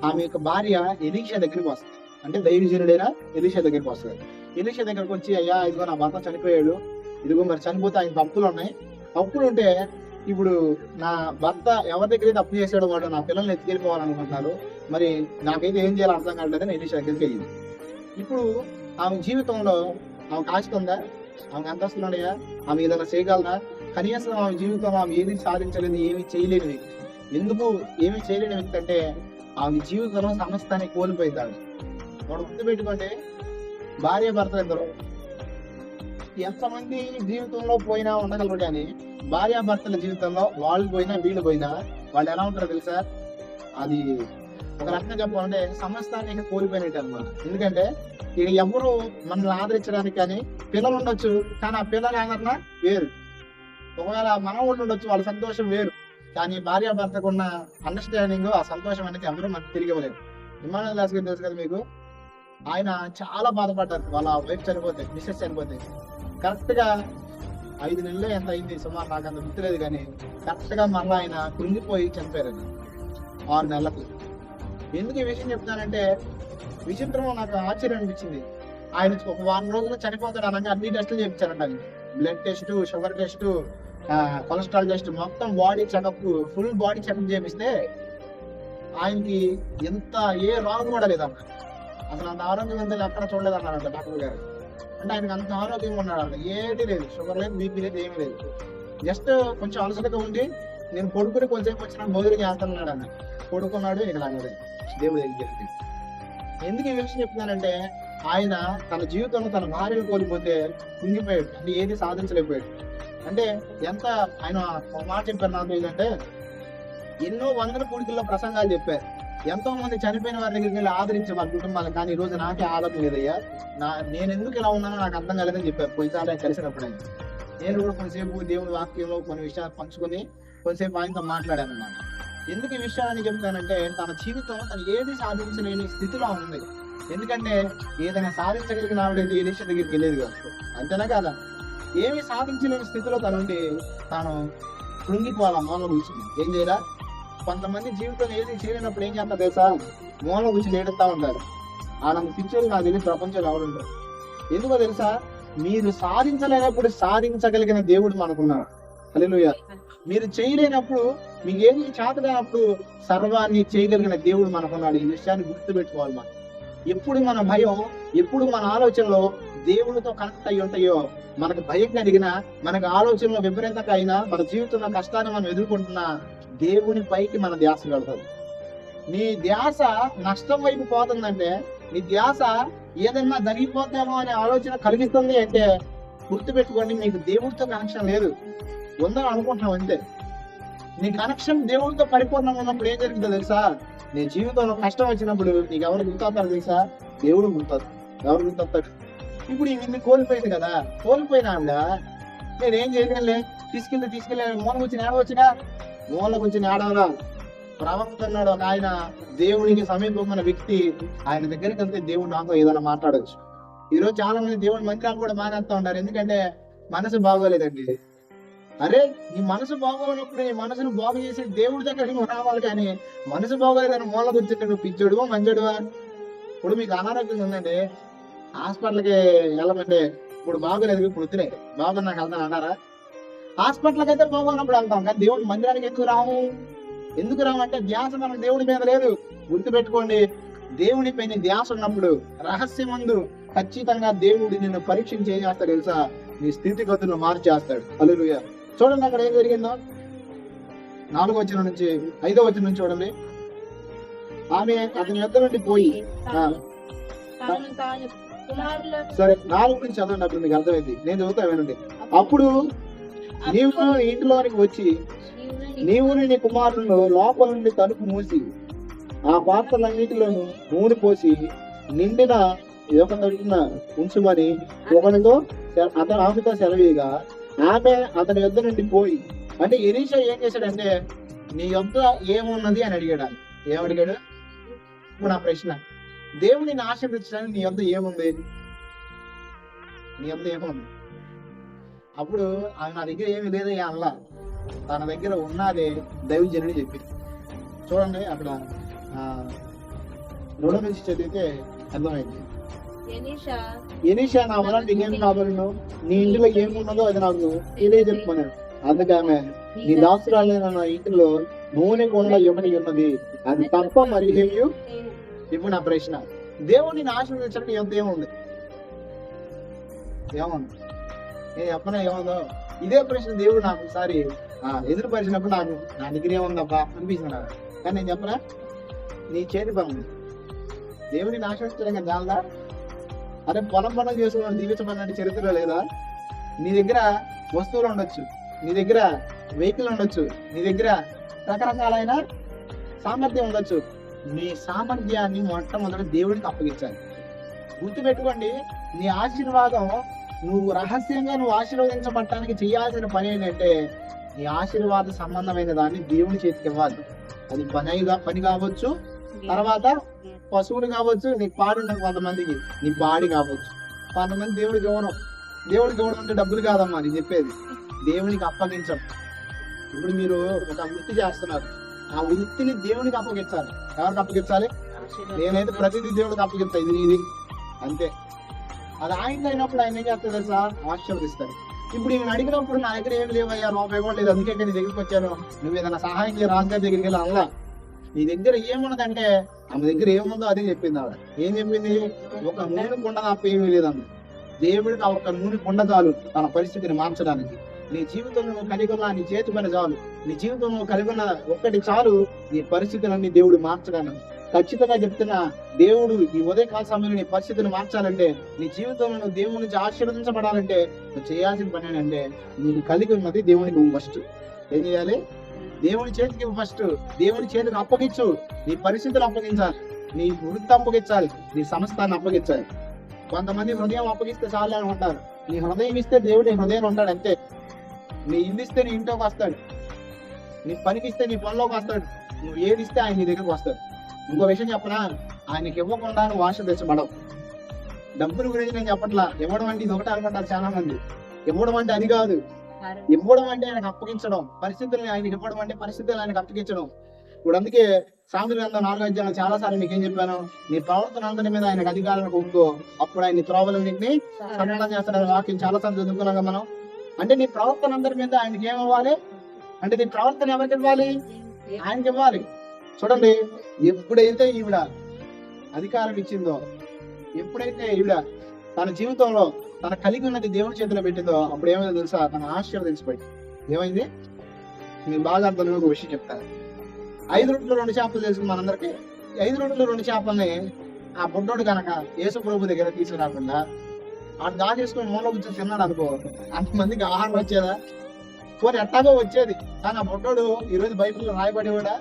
ఆమె యొక్క భార్య ఎలీషా దగ్గరికి వస్తుంది. అంటే దైవజనుడైన ఎలీషా దగ్గరికి వస్తుంది. ఎలీషా దగ్గరకు వచ్చి, అయ్యా ఇదిగో నా భర్త చనిపోయాడు, ఇదిగో మరి చనిపోతే ఆయన అప్పులు ఉన్నాయి, అప్పులు ఉంటే ఇప్పుడు నా భర్త ఎవరి దగ్గర అయితే అప్పు చేసాడో వాడు నా పిల్లల్ని ఎత్తుకెళ్ళిపోవాలనుకుంటున్నారు, మరి నాకైతే ఏం చేయాలో అర్థం కావట్లేదని ఎలీషా దగ్గరికి వెళ్ళింది. ఇప్పుడు ఆమె జీవితంలో ఆమెకు ఆస్తి ఉందా? ఆమెకు అంతస్తులు ఉన్నాయా? ఆమె ఏదైనా చేయగలదా? కనీసం ఆమె జీవితంలో ఆమె ఏది సాధించలేదు, ఏమి చేయలేని వ్యక్తి. ఎందుకు ఏమి చేయలేని వ్యక్తి అంటే ఆమె జీవితంలో సమస్తాన్ని కోల్పోయిందాడు. వాడు గుర్తు పెట్టుకోండి, భార్య భర్తలు ఇద్దరు ఎంతమంది జీవితంలో పోయినా ఉండగలరు, కానీ భార్యాభర్తల జీవితంలో వాళ్ళు పోయినా వీళ్ళు పోయినా వాళ్ళు ఎలా ఉంటారో తెలుసా? అది ఒక రకంగా చెప్పాలంటే సమస్తాన్ని కోల్పోయినట్టు అన్నమాట. ఎందుకంటే ఇక ఎవరు మనల్ని ఆదరించడానికి కానీ పిల్లలు ఉండొచ్చు, కానీ ఆ పిల్లల ఆదరణ వేరు. ఒకవేళ మనవాళ్ళు ఉండొచ్చు, వాళ్ళ సంతోషం వేరు. కానీ భార్యాభర్తకు ఉన్న అండర్స్టాండింగ్, ఆ సంతోషం అనేది ఎవరు మనకు తిరిగి ఇవ్వలేదు. ఇమానుయేల్ దాస్ గారు తెలుసు కదా మీకు, ఆయన చాలా బాధపడ్డారు వాళ్ళ వైఫ్ చనిపోతే, మిస్సెస్ చనిపోతే. కరెక్ట్ గా 5 నెలలు ఎంత అయింది సుమారు, నాకు అంత గుర్తులేదు, కానీ కరెక్ట్ గా మళ్ళీ ఆయన కృంగిపోయి చనిపోయారు 6 నెలలకు. ఎందుకు ఈ విషయం చెప్తానంటే, విచిత్రంగా నాకు ఆశ్చర్యం అనిపించింది. ఆయన ఒక 1 రోజులు చనిపోతాడు అనగా అన్ని టెస్టులు చేయించారంట. Blood test, sugar test, cholesterol test, మొత్తం body checkup, full body checkup చేపిస్తే ఆయనకి ఎంత ఏ రోగం కూడా లేదన్న. అసలు అంత ఆరోగ్యవంతంగా ఎక్కడ చూడలేదన్నారంట డాక్టర్ గారు. అంటే ఆయనకి అంత ఆరోగ్యంగా ఉన్నాడు, ఏది లేదు, షుగర్ లేదు, బీపీ లేదు, ఏమీ లేదు. జస్ట్ కొంచెం అలసటగా ఉండి నేను పడుకుని కొంచెంసేపు వచ్చిన భోజనం చేస్తున్నాడు అన్న. పడుకున్నాడు, ఇక లాగాడు దేవుడు దగ్గరికి. ఎందుకు ఈ విషయం చెప్తున్నానంటే, ఆయన తన జీవితంలో తన భార్యను కోల్పోతే కుంగిపోయాడు, అంటే ఏది సాధించలేకపోయాడు. అంటే ఎంత ఆయన ఒక మాట చెప్పారు నాకు ఏంటంటే, ఎన్నో 100 కోడికల్లో ప్రసంగాలు చెప్పారు, ఎంతో మంది చనిపోయిన వారి దగ్గరికి వెళ్ళి ఆదరించే వాళ్ళ కుటుంబాలు, కానీ ఈ రోజు నాకే ఆదరణ లేదయ్యా, నేను ఎందుకు ఇలా ఉన్నానో నాకు అర్థం కాలేదని చెప్పారు. కొన్నిసార్లు ఆయన కలిసినప్పుడు నేను కూడా కొంతసేపు దేవుడి వాక్యంలో కొన్ని విషయాలు పంచుకొని కొంతసేపు ఆయనతో మాట్లాడాను అన్నమాట. ఎందుకు ఈ విషయాన్ని చెప్తానంటే, తన జీవితంలో తను ఏది సాధించలేని స్థితిలో ఉంది. ఎందుకంటే ఏదైనా సాధించగలిగిన ఆవిడైతే ఏ దేశం దగ్గరికి వెళ్ళేది కాదు, అంతేనా కాదా? ఏమి సాధించలేని స్థితిలో తనుండి తాను కృంగిపోవాలా, మూల కూర్చుని ఏం చేయాలా? కొంతమంది జీవితంలో ఏది చేయలేనప్పుడు ఏం చేస్తారు తెలుసా? మూల కూర్చుని ఏడుస్తా ఉంటారు. ఆనంద పిచ్చోళ్ళు నాకు తెలియదు ప్రపంచంలో ఎవరుంటారు. ఎందుకో తెలుసా? మీరు సాధించలేనప్పుడు సాధించగలిగిన దేవుడు మనకున్నాడు. హల్లెలూయా. మీరు చేయలేనప్పుడు, మీకు ఏమి చేతగానప్పుడు సర్వాన్ని చేయగలిగిన దేవుడు మనకున్నాడు. ఈ విషయాన్ని గుర్తు పెట్టుకోవాలి. మనం ఎప్పుడు మన భయం, ఎప్పుడు మన ఆలోచనలో దేవుడితో కనెక్ట్ అయ్యి ఉంటాయో, మనకు భయం కలిగినా, మనకు ఆలోచనలో విపరీతంగా అయినా, మన జీవితంలో కష్టాన్ని మనం ఎదుర్కొంటున్నా, దేవుని పైకి మన ధ్యాస వెళ్తుంది. నీ ధ్యాస నష్టం వైపు పోతుందంటే, నీ ధ్యాస ఏదన్నా జరిగిపోతామో అనే ఆలోచన కలిగిస్తుంది అంటే, గుర్తుపెట్టుకోండి, మీకు దేవుడితో కనెక్షన్ లేదు, ఉందని అనుకుంటున్నాం అంతే. నీ కనెక్షన్ దేవుడితో పరిపూర్ణంగా ఉన్నప్పుడు ఏం జరుగుతుందో తెలుసా? నీ జీవితంలో కష్టం వచ్చినప్పుడు నీకు ఎవరు గుర్తొస్తాడు తెలుసా? దేవుడు గుర్తొస్తాడు. ఎవరు గుర్తొస్తాడు? ఇప్పుడు ఇన్ని కోల్పోయింది కదా, కోల్పోయినా నేనేం చేయగలే, తీసుకెళ్ళి మూల కూర్చొని ఏడవచ్చుగా, మూల కూర్చొని ఏడవలా. ప్రవక్త అన్నాడు ఒక ఆయన, దేవుడికి సమీపమైన వ్యక్తి, ఆయన దగ్గరికి వెళ్తే దేవుడు నాతో ఏదైనా మాట్లాడవచ్చు. ఈరోజు చాలా మంది దేవుడి మందిరాలు కూడా మానేస్తా ఉంటారు, ఎందుకంటే మనసు బాగోలేదండి. అరే, నీ మనసు బాగోనప్పుడు నీ మనసును బాగు చేసి దేవుడి దగ్గర నువ్వు రావాలి, కానీ మనసు బాగోలేదని మూల కూర్చుంటే నువ్వు పిచ్చోడువా మంచోడువా? ఇప్పుడు మీకు అనారోగ్యం ఉందండి, హాస్పిటల్కి వెళ్ళమంటే ఇప్పుడు బాగోలేదు, ఇప్పుడు వద్దులే బాబు నాకు వెళ్తాను అంటారా? హాస్పిటల్కి అయితే బాగోనప్పుడు వెళ్తాం, కానీ దేవుడి మందిరానికి ఎందుకు రాము? ఎందుకు రామంటే ధ్యాస మన దేవుడి మీద లేదు. గుర్తుపెట్టుకోండి, దేవునిపై నీ ధ్యాస ఉన్నప్పుడు రహస్యమందు ఖచ్చితంగా దేవుడు నిన్ను పరీక్షించి ఏం చేస్తాడు తెలుసా? నీ స్థితిగతులను మార్చేస్తాడు. హల్లెలూయా. చూడండి అక్కడ ఏం జరిగిందో, 4వ వచనం నుంచి 5వ వచనం నుంచి చూడండి. ఆమె అతని యొద్ద నుండి పోయి తనను తాను కుమారుల సరే 4 నుంచి చదవండి, అప్పుడు మీకు అర్థమైంది. నేను చదువుతా వినండి. అప్పుడు నీవు ఇంటిలోనికి వచ్చి నీవు నీ కుమారులను లోపల నుండి తలుపు మూసి ఆ పాత్రలన్నిటిలోనూ నూనె పోసి నిండిన ఉంచుమని ఒకరితో అతను ఆమెతో సెలవీగా ఆమె అతని యొద్ద నుండి పోయి. అంటే ఎలీషా ఏం చేశాడంటే నీ యొద్ద ఏమున్నది అని అడిగాడు. ఏమడిగాడు? ఇప్పుడు నా ప్రశ్న, దేవుడిని ఆశీర్వదించడానికి నీ యొద్ద ఏముంది? నీ యొద్ద ఏముంది? అప్పుడు ఆయన నా దగ్గర ఏమి లేదయ్యా అల్లా, తన దగ్గర ఉన్నదే దైవజనుడు చెప్పింది. చూడండి అక్కడ 2 నుంచి చదివితే అర్థమైంది. ఎలీషా నా వల్ల నీకేం కావాలను, నీ ఇంటిలో ఏమున్నదో అది నాకు తెలియజెప్పమన్నాడు. అందుకే ఆమె నీ దాసురాలైన నా ఇంటిలో నూనె కొండ ఇవ్వని ఉన్నది, అది తప్ప మరి ఏమి. ఇప్పుడు నా ప్రశ్న, దేవుడిని ఆశీర్వదించడానికి ఎంత ఏముంది? ఏముంది? నేను చెప్పనా ఏముందో? ఇదే ప్రశ్న దేవుడు నాకు ఒకసారి ఎదురుపరిచినప్పుడు నాకు నా దగ్గర ఏముందబ్బా అనిపించింది నాకు. కానీ నేను చెప్పనా, నీ చేతి పని దేవుడిని ఆశీర్వదించడం చాలదా? అరే పొలం పనులు చేసుకున్నాను దీవించమన్నట్టు చరిత్ర లేదా? నీ దగ్గర వస్తువులు ఉండొచ్చు, నీ దగ్గర వెహికల్ ఉండొచ్చు, నీ దగ్గర రకరకాలైన సామర్థ్యం ఉండొచ్చు. నీ సామర్థ్యాన్ని మొట్టమొదటి దేవుడికి అప్పగించాలి. గుర్తుపెట్టుకోండి, నీ ఆశీర్వాదం నువ్వు రహస్యంగా ఆశీర్వదించబడటానికి చేయాల్సిన పని ఏంటంటే నీ ఆశీర్వాద సంబంధమైన దాన్ని దేవుని చేతికి ఇవ్వాలి. అది పని కావచ్చు, తర్వాత పశువులు కావచ్చు, నీకు పాడుంటుంది కొంతమందికి, నీ పాడి కావచ్చు. కొంతమంది దేవుడికి ఇవ్వడం అంటే డబ్బులు కాదమ్మా నేను చెప్పేది, దేవునికి అప్పగించడం. ఇప్పుడు మీరు ఒక వృత్తి చేస్తున్నారు, ఆ వృత్తిని దేవునికి అప్పగించాలి. ఎవరికి అప్పగించాలి? నేనైతే ప్రతిదీ దేవుడికి అప్పగిస్తా, ఇది నీది అంతే. అది ఆయన అయినప్పుడు ఆయన ఏం చేస్తుంది తెలుసా? ఆశీర్వదిస్తాడు. ఇప్పుడు ఈమెను అడిగినప్పుడు నా దగ్గర ఏమి లేవయ్యా, రూపాయి కూడా లేదు, అందుకే నీ దగ్గరికి వచ్చాను, నువ్వు ఏదైనా సహాయం చేయ రాజుగారి దగ్గరికి వెళ్ళి అలా నీ దగ్గర ఏమున్నదంటే ఆమె దగ్గర ఏముందో అదే చెప్పింది. ఆవిడ ఏం చెప్పింది? ఒక నూనె కుండ తప్ప ఏమీ లేదన్న. దేవుడికి ఒక నూనె కుండ చాలు తన పరిస్థితిని మార్చడానికి. నీ జీవితంలో కలిగి ఉన్న నీ చేతి పని చాలు, నీ జీవితంలో కలిగి ఉన్న ఒక్కటి చాలు నీ పరిస్థితులన్నీ దేవుడు మార్చడానికి. ఖచ్చితంగా చెప్తున్నా, దేవుడు ఈ ఉదయకాల సమయంలో నీ పరిస్థితిని మార్చాలంటే, నీ జీవితంలో దేవుడి నుంచి ఆశీర్వదించబడాలంటే నువ్వు చేయాల్సిన పని ఏంటంటే నీకు కలిగి ఉన్నది దేవునికి ఫస్ట్ ఏం చేయాలి? దేవుని చేతికి ఫస్ట్, దేవుని చేతికి అప్పగించు. నీ పరిస్థితులు అప్పగించాలి, నీ వృత్తి అప్పగించాలి, నీ సంస్థాన్ని అప్పగించాలి. కొంతమంది హృదయం అప్పగిస్తే చాలు అని ఉంటారు. నీ హృదయం ఇస్తే దేవుడు నీ హృదయం ఉంటాడు అంతే. నీ ఇల్లు ఇస్తే నీ ఇంట్లోకి వస్తాడు, నీ పనికి ఇస్తే నీ పనిలోకి వస్తాడు, నువ్వు ఏది ఇస్తే ఆయన నీ దగ్గరకు వస్తాడు. ఇంకో విషయం చెప్పనా, ఆయనకి ఇవ్వకుండా నువ్వు ఆశీర్వదించబడవు. డబ్బుల గురించి నేను చెప్పట్లా, ఇవ్వడం అంటే ఇది ఒకటి అనుకుంటారు చాలా మంది. ఇవ్వడం అంటే అది కాదు, ఇవ్వడం అంటే ఆయనకు అప్పగించడం. పరిస్థితుల్ని ఆయనకి ఇవ్వడం అంటే పరిస్థితులు ఆయనకు అప్పగించడం. ఇప్పుడు అందుకే సామెతల గ్రంథం 4వ అధ్యాయంలో చాలా సార్లు మీకు ఏం చెప్పాను, నీ ప్రవర్తన అంతటి మీద ఆయనకు అధికారాన్ని ఒప్పుకో, అప్పుడు ఆయన త్రోవలన్నింటినీ సరళం చేస్తాడని వాక్యం చాలా సార్లు చదువుకున్నాం కదా మనం. అంటే నీ ప్రవర్తన అందరి మీద ఆయనకి ఏమివ్వాలి అంటే నీ ప్రవర్తన ఎవరికి ఇవ్వాలి? ఆయనకి ఇవ్వాలి. చూడండి, ఎప్పుడైతే ఈవిడ అధికారం ఇచ్చిందో, ఎప్పుడైతే ఈవిడ తన జీవితంలో తన కలిగి ఉన్నది దేవుడి చేతిలో పెట్టిందో, అప్పుడు ఏమైందో తెలుసా? తన ఆశీర్వదించబడి ఏమైంది? మీరు బాగా అర్థం ఒక విషయం చెప్తారు. 5 రొట్టెలు 2 చేపలు తెలుసు మనందరికి. 5 రొట్టెలు 2 చేపల్ని ఆ బుడ్డోడు కనుక యేసు ప్రభు దగ్గర తీసుకురాకుండా ఆడు దాచేసుకుని మూల కూర్చొని తిన్నాడు అనుకో, అంతమందికి ఆహారం వచ్చేదా? పోనీ ఎట్టాగో వచ్చేది. కానీ ఆ బుడ్డోడు ఈరోజు బైబిల్లో రాయబడేవాడా?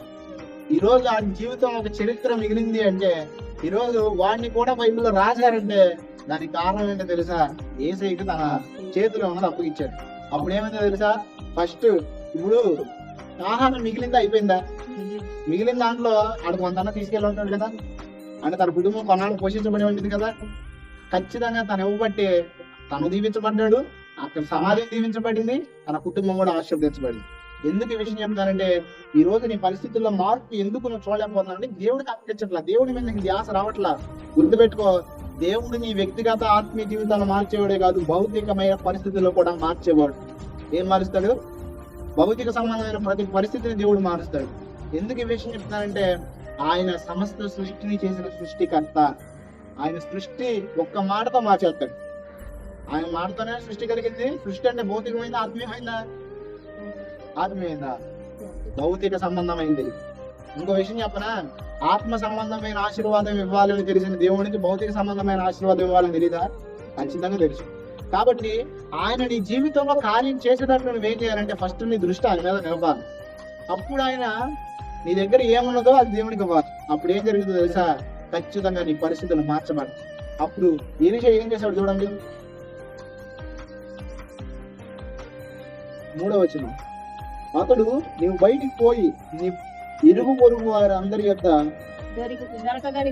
ఈరోజు ఆ జీవితం ఒక చరిత్ర మిగిలింది అంటే, ఈరోజు వాడిని కూడా బైబిల్లో రాశారంటే దానికి కారణం ఏంటో తెలుసా? యేసయ్యకి తన చేతిలో ఉన్నది అప్పగించాడు. అప్పుడు ఏమైందో తెలుసా? ఫస్ట్ ఇప్పుడు ఆహారం మిగిలిందా అయిపోయిందా? మిగిలిన దాంట్లో ఆడు కొంత తీసుకెళ్ళి ఉంటాడు కదా, అంటే తన కుటుంబం కొన్నాళ్ళు పోషించబడి ఉంటుంది కదా. ఖచ్చితంగా తను ఇవ్వబట్టి తను దీవించబడ్డాడు, అక్కడ సమాజం దీవించబడింది, తన కుటుంబం కూడా ఆశీర్వదించబడింది. ఎందుకు ఈ విషయం చెప్తానంటే, ఈ రోజు నీ పరిస్థితుల్లో మార్పు ఎందుకు నువ్వు చూడలేకపోతున్నావు? దేవుడికి అప్పగించట్లా, దేవుడి మీద నీకు ధ్యాస రావట్లా. గుర్తుపెట్టుకో, దేవుడు నీ వ్యక్తిగత ఆత్మీయ జీవితాన్ని మార్చేవాడే కాదు, భౌతికమైన పరిస్థితుల్లో కూడా మార్చేవాడు. ఏం మారుస్తాడు? భౌతిక సంబంధమైన ప్రతి పరిస్థితిని దేవుడు మారుస్తాడు. ఎందుకు ఈ విషయం చెప్తానంటే, ఆయన సమస్త సృష్టిని చేసిన సృష్టికర్త. ఆయన సృష్టి ఒక్క మాటతో మార్చేస్తాడు. ఆయన మాటతోనే సృష్టి కలిగింది. సృష్టి అంటే భౌతికమైందా ఆత్మీయమైందా? ఆత్మీయమైందా? భౌతిక సంబంధమైంది. ఇంకో విషయం చెప్పనా, ఆత్మ సంబంధమైన ఆశీర్వాదం ఇవ్వాలని తెలిసిన దేవునికి భౌతిక సంబంధమైన ఆశీర్వాదం ఇవ్వాలని తెలీదా? ఖచ్చితంగా తెలుసు. కాబట్టి ఆయన నీ జీవితంలో కార్యం చేసేటప్పుడు నువ్వేం చేయాలంటే ఫస్ట్ నీ దృష్టి ఆయన మీద నిలపాలి. అప్పుడు ఆయన నీ దగ్గర ఏమున్నదో అది దేవునికి ఇవ్వాలి. అప్పుడు ఏం జరుగుతుందో తెలుసా? ఖచ్చితంగా నీ పరిస్థితులు మార్చబడి. అప్పుడు ఎలీషా ఏం చేశాడు చూడండి, 3వ వచనం. అతడు నీవు బయటికి పోయి నీ ఇరుగు పొరుగు వారి అందరి యొక్క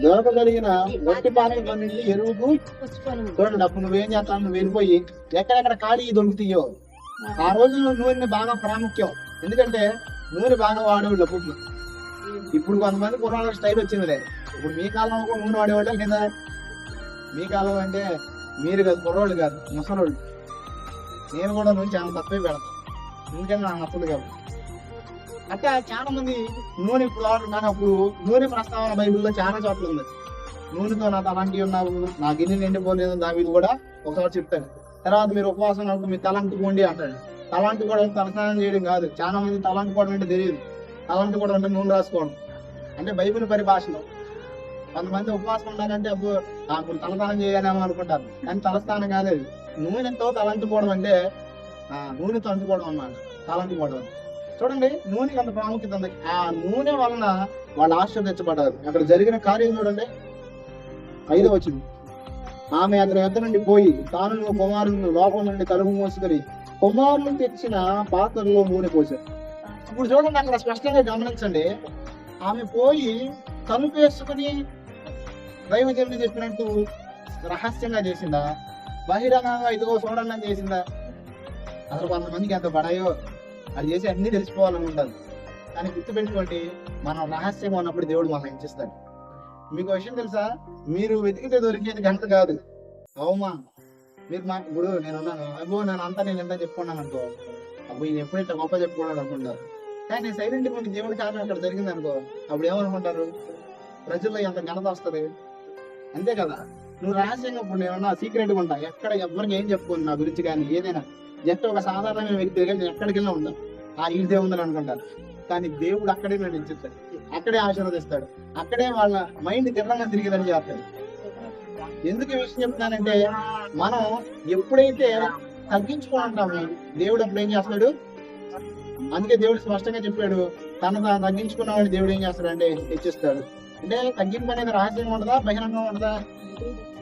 దొరకగలిగిన వట్టి పాత్రలన్నింటినీ ఎరువుకు చూడండి. అప్పుడు నువ్వేం చేస్తావు? నువ్వు వెళ్ళిపోయి ఎక్కడెక్కడ ఖాళీ దొరుకుతాయో ఆ రోజుల్లో నూనె బాగా ప్రాముఖ్యం. ఎందుకంటే నూనె బాగా వాడేవాళ్ళు అప్పుడు. ఇప్పుడు కొంతమంది కుర్రాళ్ళ స్టైల్ వచ్చింది లేదు. ఇప్పుడు మీ కాలంలో కూడా నూనె వాడేవాళ్ళే కదా. మీ కాలం అంటే మీరు కాదు, కుర్రోళ్ళు కాదు, ముసలోళ్ళు. నేను కూడా నూనె చాలా తక్కువే పెడతాను, ఎందుకంటే నాకు నచ్చదు కాబట్టి. అంటే చాలా మంది నూనె అప్పుడు నూనె ప్రస్తావన బైబిల్లో చాలా చోట్ల ఉంది. నూనెతో నా తలంటి ఉన్నావు, నా గిన్నె నిండిపోలేదు, దావీదు కూడా ఒకసారి చెప్తాడు. తర్వాత మీరు ఉపవాసం ఉన్నప్పుడు మీరు తలంటుకోండి అంటాడు. తలంటుకోవడం తలస్నానం చేయడం కాదు. చాలా మంది తలంటుకోవడం అంటే తెలియదు. తలంటుకోవడం అంటే నూనె రాసుకోవడం అంటే బైబిల్ పరిభాషలో. కొంతమంది ఉపవాసం ఉండాలంటే అప్పుడు తలస్నానం చేయాలేమో అనుకుంటారు, కానీ తలస్నానం కాలేదు. నూనెతో తలంటుకోవడం అంటే నూనెతో అంటుకోవడం అన్నమాట, తలంటుకోవడం. చూడండి, నూనెకి అంత ప్రాముఖ్యత ఉంది. ఆ నూనె వలన వాళ్ళు ఆశీర్వదించబడ్డారు. అక్కడ జరిగిన కార్యం చూడండి, 5వ వచనం. ఆమె అతని వద్ద నుండి పోయి తాను కుమారులను లోపల నుండి తలుపు మోసుకొని కుమారులు తెచ్చిన పాత్రలో నూనె పోసారు. ఇప్పుడు చూడండి, అక్కడ స్పష్టంగా గమనించండి. ఆమె పోయి తలుపు వేసుకుని దైవజనుడు చెప్పినట్టు రహస్యంగా చేసిందా? బహిరంగంగా ఇదిగో చూడండి అని చేసిందా? అసలు కొంతమందికి ఎంత పడాయో అది చేసి అన్ని తెలిసిపోవాలని ఉండదు. కానీ గుర్తుపెట్టుకోండి, మనం రహస్యంగా ఉన్నప్పుడు దేవుడు మనం ఇచ్చిస్తాడు. మీకు విషయం తెలుసా? మీరు వెతికితే దొరికేది గంట కాదు, అవమానం. మీరు ఇప్పుడు నేను అంతా నేను ఎంత చెప్పుకున్నాను అనుకో, అప్పుడు ఈయన ఎప్పుడైతే గొప్ప చెప్పుకోవడం అనుకుంటారు. కానీ నేను సైలెంట్ కొన్ని దేవుడి కారణం అక్కడ జరిగింది అనుకో, అప్పుడు ఏమనుకుంటారు? ప్రజల్లో ఎంత ఘనత వస్తుంది. అంతే కదా. నువ్వు రహస్యంగా ఇప్పుడు నేనున్నా సీక్రెట్గా ఉంటా, ఎక్కడ ఎవరికి ఏం చెప్పుకోను నా గురించి. కానీ ఏదైనా జస్ట్ ఒక సాధారణమైన వ్యక్తి కానీ ఎక్కడికి వెళ్ళి ఉంటాను, ఈ దేవుందని అనుకుంటారు. కానీ దేవుడు అక్కడే నడిచిస్తాడు, అక్కడే ఆశీర్వదిస్తాడు, అక్కడే వాళ్ళ మైండ్ తిరణంగా తిరిగేదని చేస్తాడు. ఎందుకు ఈ విషయం చెప్తున్నానంటే, మనం ఎప్పుడైతే తగ్గించుకుంటామో దేవుడు అప్పుడు ఏం చేస్తాడు? అందుకే దేవుడు స్పష్టంగా చెప్పాడు, తను తగ్గించుకున్నవాడిని దేవుడు ఏం చేస్తాడు అంటే హెచ్చిస్తాడు. అంటే తగ్గింపు అనేది రహస్యంగా ఉండదా, బహిరంగంగా ఉండదా?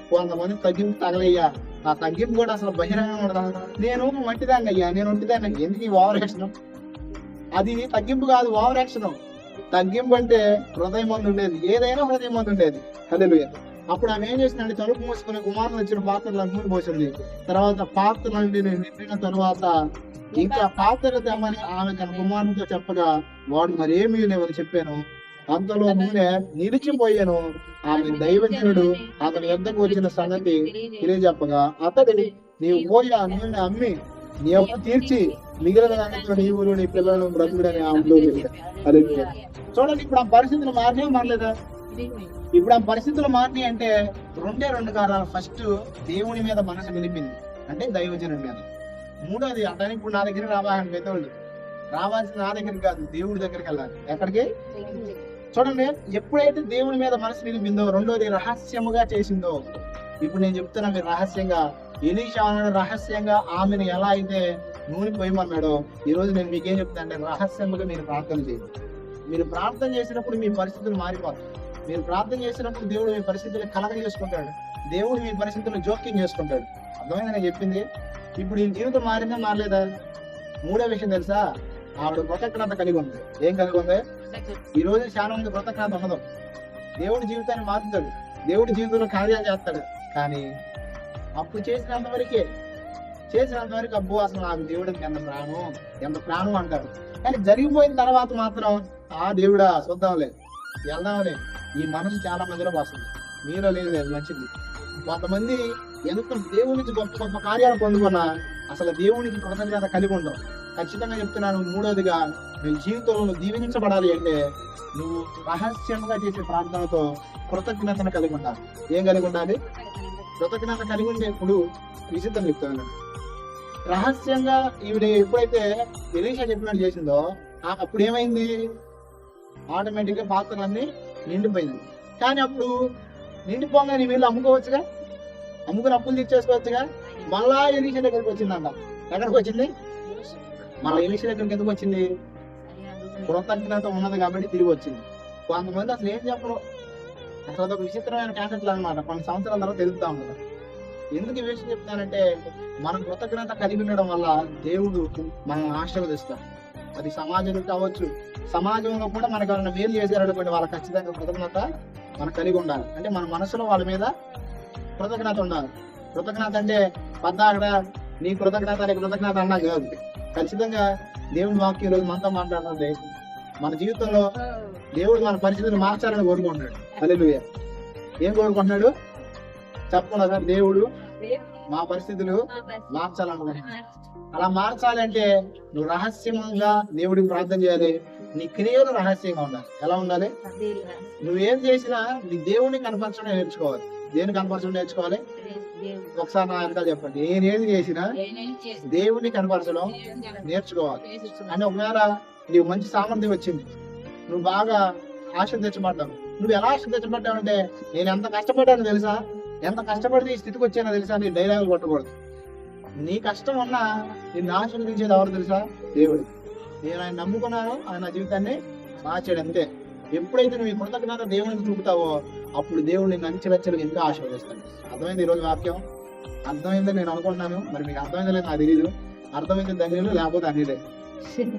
కొంతమంది తగ్గింపు తగలయ్యా, ఆ తగ్గింపు కూడా అసలు బహిరంగంగా ఉండదా? నేను మట్టిదాన్ని అయ్యా, నేను ఒంటిదాన్ని. ఎందుకు ఈ ఓవర్ యాక్షన్? అది తగ్గింపు కాదు, ఓవర్ యాక్షన్. తగ్గింపు అంటే హృదయం మంది ఉండేది, ఏదైనా హృదయం మంది ఉండేది. హల్లెలూయా. అప్పుడు ఆమె ఏం చేసిందంటే తలుపు మూసుకుని కుమారులు వచ్చిన పాత్రలు నూనె పోసింది. తర్వాత పాత్రలు నిండిన తర్వాత ఇంకా పాత్ర తెమ్మని ఆమె తన కుమారునితో చెప్పగా వాడు మరేమీ లేవని చెప్పాను. అంతలో నూనె నిలిచిపోయాను. ఆమె దైవజనుడు అతని యొద్దకు వచ్చిన సంగతి తెలియజెప్పగా అతడిని నీవు పోయి ఆ నూనె అమ్మి నీ అప్పు తీర్చి మిగిలిన దానితో నీవులు నీ పిల్లలను బ్రతుకుడని ఆమెలో అది. చూడండి, ఇప్పుడు ఆ పరిస్థితులు మారినా మారలేదా? ఇప్పుడు ఆ పరిస్థితులు మారినాయి అంటే రెండు కారణాలు. ఫస్ట్, దేవుని మీద మనసు నిలిపింది, అంటే దైవజనుడి మీద. మూడోది, అతని ఇప్పుడు నా దగ్గర రావాలని పెద్దోళ్ళు రావాల్సిన నా దగ్గరికి కాదు, దేవుడి దగ్గరికి వెళ్ళాలి. ఎక్కడికి? చూడండి, ఎప్పుడైతే దేవుని మీద మనసు నిలిపిందో, రెండోది రహస్యముగా చేసిందో. ఇప్పుడు నేను చెప్తున్నా, మీరు రహస్యంగా ఎలీషా రహస్యంగా ఆమెను ఎలా అయితే నూనె పోయమన్నాడో, ఈ రోజు నేను మీకేం చెప్తాను అంటే రహస్యముగా మీరు ప్రార్థన చేయండి. మీరు ప్రార్థన చేసినప్పుడు మీ పరిస్థితులు మారిపోతాయి. మీరు ప్రార్థన చేసినప్పుడు దేవుడు మీ పరిస్థితులు కలగ చేసుకుంటాడు, దేవుడు మీ పరిస్థితులను జోక్యం చేసుకుంటాడు. అర్థమైంది నేను చెప్పింది? ఇప్పుడు ఈ జీవితం మారిందా మారలేదా? మూడో విషయం తెలుసా? ఆవిడ కృతజ్ఞత కలిగి ఉంది. ఏం కలిగి ఉంది? ఈ రోజు చాలా మంది కృతజ్ఞత ఉండదు. దేవుడి జీవితాన్ని మారుతాడు, దేవుడి జీవితంలో కార్యాలు చేస్తాడు, కానీ అప్పుడు చేసినంత వరకు అబ్బో అసలు నాకు దేవుడికి ఎంత ప్రాణం అంటారు. కానీ జరిగిపోయిన తర్వాత మాత్రం దేవుడా చూద్దాంలే, వెళ్దాంలే, ఈ మనసు చాలా మందిలో వస్తుంది. మీలో లేదు, మంచిది. కొంతమంది ఎంత దేవుడి నుంచి గొప్ప గొప్ప కార్యాలు పొందుకున్నా అసలు దేవునికి కృతజ్ఞత కలిగి ఉండవు. ఖచ్చితంగా చెప్తున్నాను, మూడోదిగా నీ జీవితంలో దీవించబడాలి అంటే నువ్వు రహస్యంగా చేసే ప్రార్థనతో కృతజ్ఞతను కలిగి ఉండాలి. ఏం కలిగి ఉండాలి? కృతజ్ఞత కలిగి ఉండేప్పుడు విచిత్రం చెప్తాను. రహస్యంగా ఈవిడ ఎప్పుడైతే ఎలీషా చెప్పినట్టు చేసిందో అప్పుడు ఏమైంది? ఆటోమేటిక్ గా పాత్రలన్నీ నిండిపోయింది. కానీ అప్పుడు నిండిపోగా నీ వీళ్ళు అమ్ముకోవచ్చుగా, అమ్ముకుని అప్పులు తీర్చేసుకోవచ్చుగా. మళ్ళా ఎలీషా దగ్గరికి వచ్చిందంట. ఎక్కడికి వచ్చింది? మళ్ళీ ఎలీషా దగ్గరికి ఎందుకు వచ్చింది? కృతజ్ఞత ఉన్నది కాబట్టి తిరిగి వచ్చింది. కొంతమంది అసలు ఏం చెప్పరు, అసలు అదొక విచిత్రమైన క్యాసెట్లు అనమాట. కొన్ని సంవత్సరాల తర్వాత తెలుపుతా ఉంటుంది. ఎందుకు ఈ విషయం చెప్తానంటే, మనం కృతజ్ఞత కలిగి ఉండడం వల్ల దేవుడు మనం ఆశీర్వదిస్తాం. అది సమాజం కావచ్చు, సమాజంలో కూడా మనకు ఎవరైనా మేలు చేశారనుకోండి, వాళ్ళకి ఖచ్చితంగా కృతజ్ఞత మనం కలిగి ఉండాలి. అంటే మన మనసులో వాళ్ళ మీద కృతజ్ఞత ఉండాలి. కృతజ్ఞత అంటే పద్దాకడ నీ కృతజ్ఞత అన్నా కాదు. ఖచ్చితంగా దేవుడి వాక్యం రోజు మనతో మాట్లాడుతుంది. మన జీవితంలో దేవుడు మన పరిస్థితిని మార్చాలని కోరుకుంటున్నాడు. హల్లెలూయా. ఏం కోరుకుంటున్నాడు చెప్పకుండా సార్? దేవుడు మా పరిస్థితులు మార్చాలనుకుంటున్నాడు. అలా మార్చాలంటే నువ్వు రహస్యంగా దేవుడికి ప్రార్థన చేయాలి. నీ క్రియలు రహస్యంగా ఉండాలి. ఎలా ఉండాలి? నువ్వేం చేసినా నీ దేవుడిని కనపరచడం నేర్చుకోవాలి. దేని కనపరచడం నేర్చుకోవాలి? ఒకసారి నా వెనకాల చెప్పండి. నేనేది చేసినా దేవుడిని కనపరచడం నేర్చుకోవాలి. అంటే ఒకవేళ నీకు మంచి సామర్థ్యం వచ్చింది, నువ్వు బాగా ఆశ తెచ్చబడ్డావు. నువ్వు ఎలా ఆశ తెచ్చబడ్డావు అంటే, నేను ఎంత కష్టపడ్డానో తెలుసా, ఎంత కష్టపడితే ఈ స్థితికి వచ్చానో తెలుసా, నీ డైలాగులు కొట్టకూడదు. నీ కష్టం ఉన్నా నిన్ను ఆశీర్వదించేది ఎవరు తెలుసా? దేవుడు. నేను ఆయన నమ్ముకున్నాను, ఆయన జీవితాన్ని మార్చాడు అంతే. ఎప్పుడైతే నువ్వు ఈ కృతజ్ఞత దేవునికి చూపుతావో అప్పుడు దేవుడు నిన్ను అంచెలంచెలుగా ఇంకా ఆశీర్వదిస్తాడు. అర్థమైంది ఈరోజు వాక్యం? అర్థమైందని నేను అనుకుంటున్నాను. మరి మీకు అర్థమైందో లేదు నాకు తెలియదు. అర్థమైంది ధన్యులు, లేకపోతే అనిలే.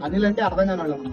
అనిల్ అంటే అర్థం కాని వాళ్ళు.